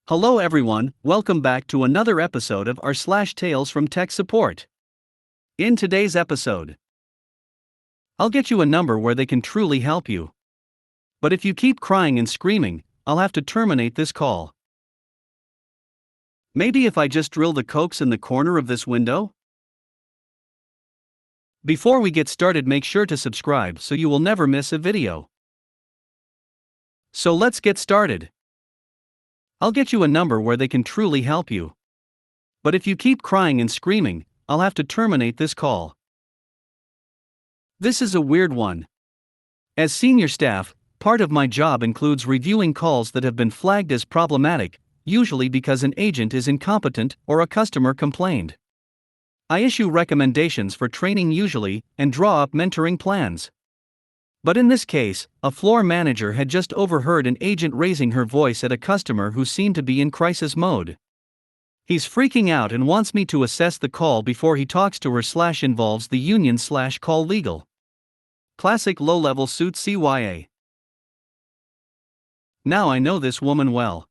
Hello everyone, welcome back to another episode of r/slash Tales from Tech Support. In today's episode, I'll get you a number where they can truly help you. But if you keep crying and screaming, I'll have to terminate this call. Maybe if I just drill the cokes in the corner of this window? Before we get started, make sure to subscribe so you will never miss a video. So let's get started. I'll get you a number where they can truly help you. But if you keep crying and screaming, I'll have to terminate this call. This is a weird one. As senior staff, part of my job includes reviewing calls that have been flagged as problematic, usually because an agent is incompetent or a customer complained. I issue recommendations for training usually and draw up mentoring plans. But in this case, a floor manager had just overheard an agent raising her voice at a customer who seemed to be in crisis mode. He's freaking out and wants me to assess the call before he talks to her / involves the union / call legal. Classic low-level suit CYA. Now I know this woman well.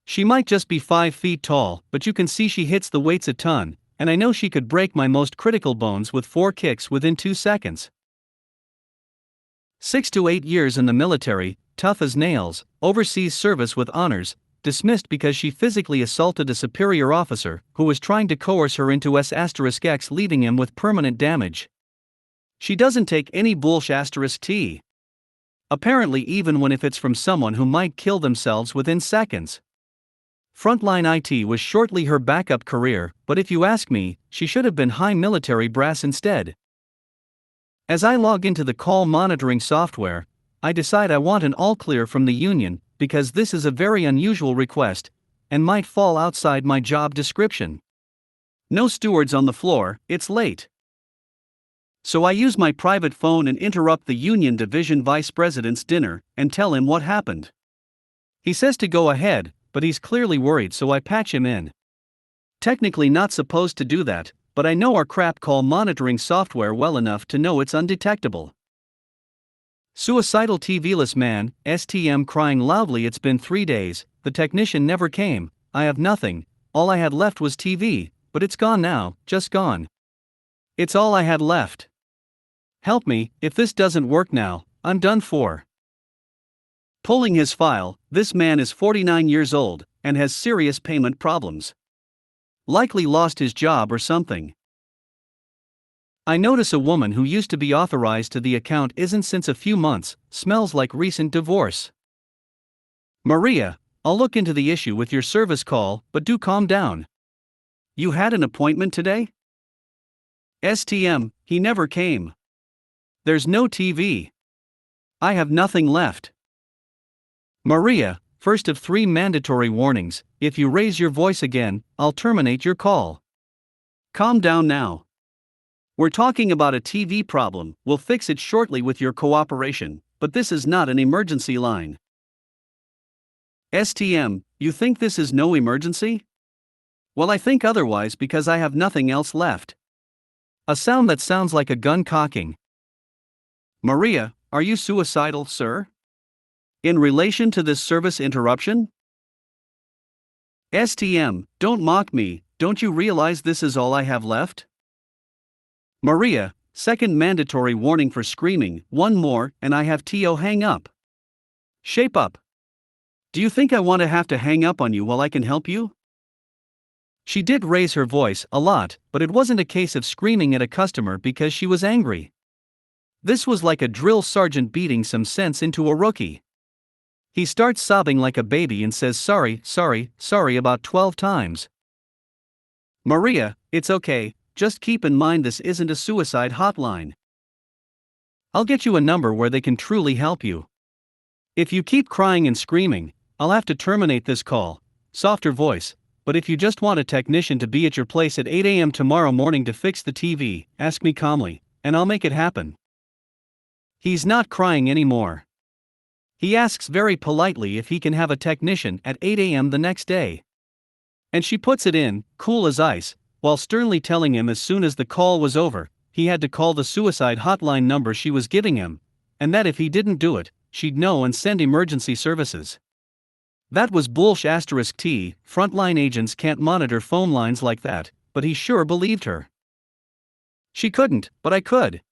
She might just be 5 feet tall, but you can see she hits the weights a ton, and I know she could break my most critical bones with 4 kicks within 2 seconds. 6 to 8 years in the military, tough as nails, overseas service with honors, dismissed because she physically assaulted a superior officer who was trying to coerce her into S*X, leaving him with permanent damage. She doesn't take any bullsh*T. Apparently, even when if it's from someone who might kill themselves within seconds. Frontline IT was shortly her backup career, but if you ask me, she should have been high military brass instead. As I log into the call monitoring software, I decide I want an all clear from the union, because this is a very unusual request, and might fall outside my job description. No stewards on the floor, it's late. So I use my private phone and interrupt the union division vice president's dinner, and tell him what happened. He says to go ahead, but he's clearly worried, so I patch him in. Technically not supposed to do that, but I know our crap call monitoring software well enough to know it's undetectable. Suicidal TVless man, STM crying loudly. It's been 3 days, the technician never came, I have nothing, all I had left was TV, but it's gone now, just gone. It's all I had left. Help me, if this doesn't work now, I'm done for. Pulling his file, this man is 49 years old, and has serious payment problems. Likely lost his job or something. I notice a woman who used to be authorized to the account isn't since a few months, smells like recent divorce. Maria, I'll look into the issue with your service call, but do calm down. You had an appointment today? STM, he never came. There's no TV. I have nothing left. Maria, first of 3 mandatory warnings, if you raise your voice again, I'll terminate your call. Calm down now. We're talking about a TV problem, we'll fix it shortly with your cooperation, but this is not an emergency line. STM, you think this is no emergency? Well, I think otherwise because I have nothing else left. A sound that sounds like a gun cocking. Maria, are you suicidal, sir? In relation to this service interruption? STM, don't mock me, don't you realize this is all I have left? Maria, second mandatory warning for screaming, 1 more, and I have TO hang up. Shape up. Do you think I want to have to hang up on you while I can help you? She did raise her voice a lot, but it wasn't a case of screaming at a customer because she was angry. This was like a drill sergeant beating some sense into a rookie. He starts sobbing like a baby and says sorry about 12 times. Maria, it's okay, just keep in mind this isn't a suicide hotline. I'll get you a number where they can truly help you. If you keep crying and screaming, I'll have to terminate this call. Softer voice, but if you just want a technician to be at your place at 8 a.m. tomorrow morning to fix the TV, ask me calmly, and I'll make it happen. He's not crying anymore. He asks very politely if he can have a technician at 8 a.m. the next day. And she puts it in, cool as ice, while sternly telling him as soon as the call was over, he had to call the suicide hotline number she was giving him, and that if he didn't do it, she'd know and send emergency services. That was bullsh asterisk T, frontline agents can't monitor phone lines like that, but he sure believed her. She couldn't, but I could.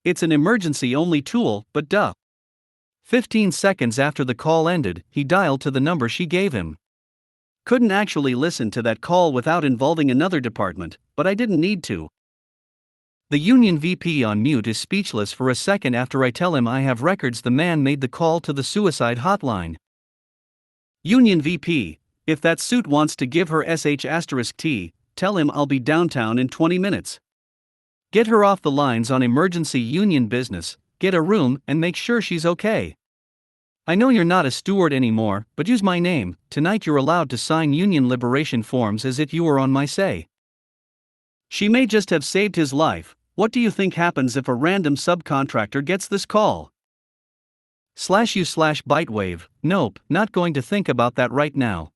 It's an emergency-only tool, but duh. 15 seconds after the call ended, he dialed to the number she gave him. Couldn't actually listen to that call without involving another department, but I didn't need to. The union VP on mute is speechless for a second after I tell him I have records the man made the call to the suicide hotline. Union VP, if that suit wants to give her sh*T, tell him I'll be downtown in 20 minutes. Get her off the lines on emergency union business, get a room, and make sure she's okay. I know you're not a steward anymore, but use my name. Tonight you're allowed to sign union liberation forms as if you were on my say. She may just have saved his life. What do you think happens if a random subcontractor gets this call? /u/bitewave, nope, not going to think about that right now.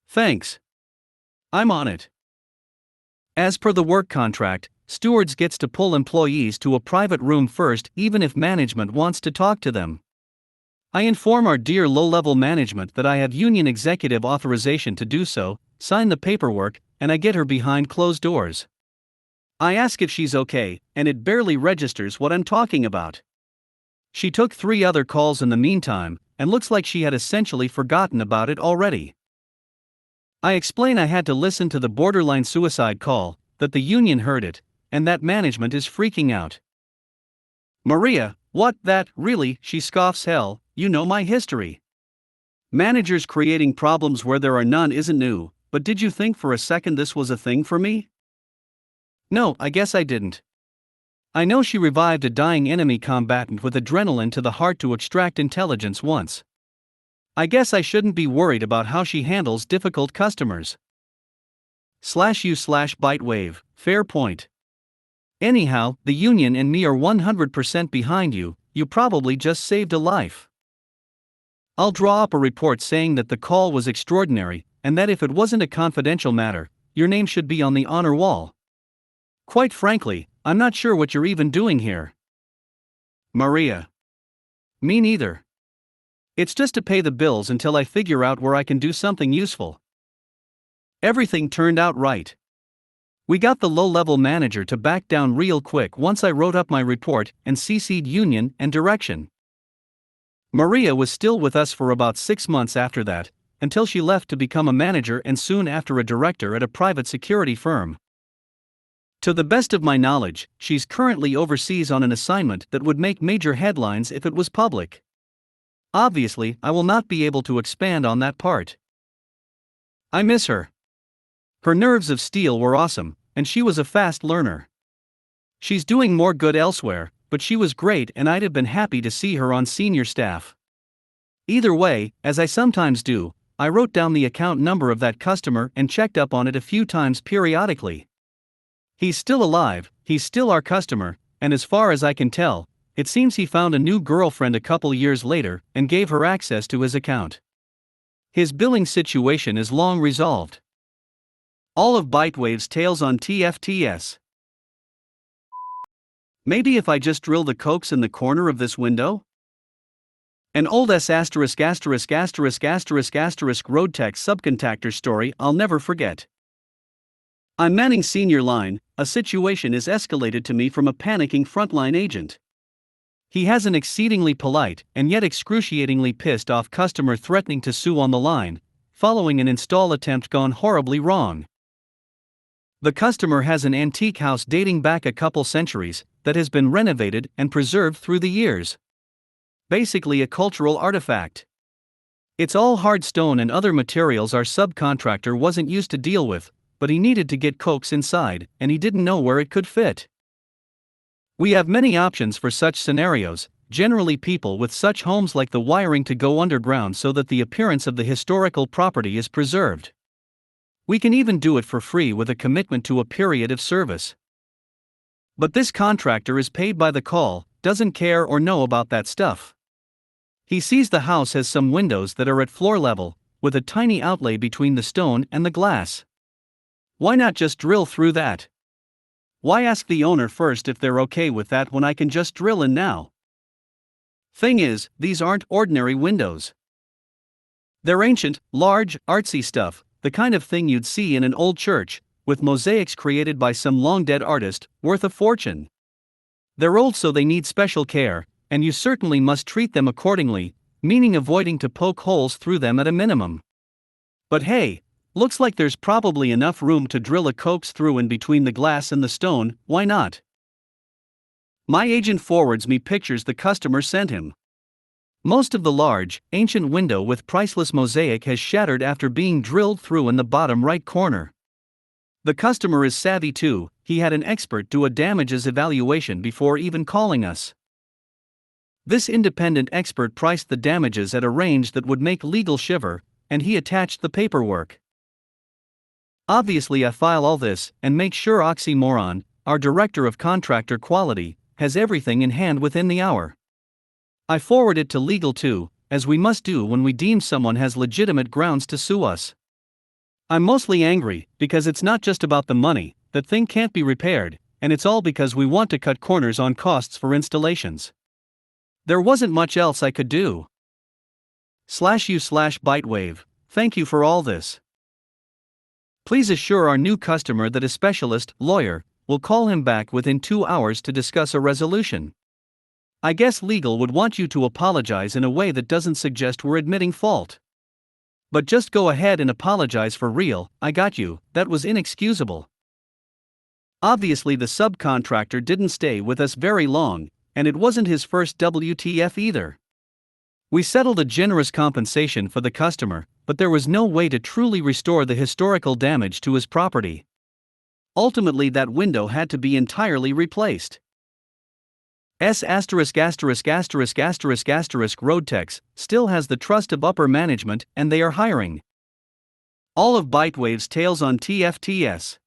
Thanks. I'm on it. As per the work contract, stewards gets to pull employees to a private room first even if management wants to talk to them. I inform our dear low-level management that I have union executive authorization to do so, sign the paperwork, and I get her behind closed doors. I ask if she's okay, and it barely registers what I'm talking about. She took 3 other calls in the meantime, and looks like she had essentially forgotten about it already. I explain I had to listen to the borderline suicide call, that the union heard it, and that management is freaking out. Maria, what, that, really, she scoffs. Hell, you know my history. Managers creating problems where there are none isn't new, but did you think for a second this was a thing for me? No, I guess I didn't. I know she revived a dying enemy combatant with adrenaline to the heart to extract intelligence once. I guess I shouldn't be worried about how she handles difficult customers. /u/bitewave, fair point. Anyhow, the union and me are 100% behind you, you probably just saved a life. I'll draw up a report saying that the call was extraordinary, and that if it wasn't a confidential matter, your name should be on the honor wall. Quite frankly, I'm not sure what you're even doing here. Maria. Me neither. It's just to pay the bills until I figure out where I can do something useful. Everything turned out right. We got the low-level manager to back down real quick once I wrote up my report and CC'd union and direction. Maria was still with us for about 6 months after that, until she left to become a manager and soon after a director at a private security firm. To the best of my knowledge, she's currently overseas on an assignment that would make major headlines if it was public. Obviously, I will not be able to expand on that part. I miss her. Her nerves of steel were awesome, and she was a fast learner. She's doing more good elsewhere, but she was great and I'd have been happy to see her on senior staff. Either way, as I sometimes do, I wrote down the account number of that customer and checked up on it a few times periodically. He's still alive, he's still our customer, and as far as I can tell, it seems he found a new girlfriend a couple years later and gave her access to his account. His billing situation is long resolved. All of Bitewave's tales on TFTS. Maybe if I just drill the cokes in the corner of this window? An old road tech subcontractor story I'll never forget. I'm manning senior line, a situation is escalated to me from a panicking frontline agent. He has an exceedingly polite and yet excruciatingly pissed off customer threatening to sue on the line, following an install attempt gone horribly wrong. The customer has an antique house dating back a couple centuries that has been renovated and preserved through the years. Basically a cultural artifact. It's all hard stone and other materials our subcontractor wasn't used to deal with, but he needed to get cokes inside, and he didn't know where it could fit. We have many options for such scenarios. Generally people with such homes like the wiring to go underground so that the appearance of the historical property is preserved. We can even do it for free with a commitment to a period of service. But this contractor is paid by the call, doesn't care or know about that stuff. He sees the house has some windows that are at floor level, with a tiny outlay between the stone and the glass. Why not just drill through that? Why ask the owner first if they're okay with that when I can just drill in now? Thing is, these aren't ordinary windows. They're ancient, large, artsy stuff, the kind of thing you'd see in an old church, with mosaics created by some long-dead artist, worth a fortune. They're old, so they need special care, and you certainly must treat them accordingly, meaning avoiding to poke holes through them at a minimum. But hey, looks like there's probably enough room to drill a coax through in between the glass and the stone, why not? My agent forwards me pictures the customer sent him. Most of the large, ancient window with priceless mosaic has shattered after being drilled through in the bottom right corner. The customer is savvy too, he had an expert do a damages evaluation before even calling us. This independent expert priced the damages at a range that would make legal shiver, and he attached the paperwork. Obviously I file all this and make sure Oxymoron, our director of contractor quality, has everything in hand within the hour. I forward it to legal too, as we must do when we deem someone has legitimate grounds to sue us. I'm mostly angry, because it's not just about the money, that thing can't be repaired, and it's all because we want to cut corners on costs for installations. There wasn't much else I could do. /u/Bitewave, thank you for all this. Please assure our new customer that a specialist, lawyer, will call him back within 2 hours to discuss a resolution. I guess legal would want you to apologize in a way that doesn't suggest we're admitting fault. But just go ahead and apologize for real, I got you, that was inexcusable. Obviously the subcontractor didn't stay with us very long, and it wasn't his first WTF either. We settled a generous compensation for the customer, but there was no way to truly restore the historical damage to his property. Ultimately that window had to be entirely replaced. Roadtex still has the trust of upper management and they are hiring. All of Bitewave's tales on TFTS.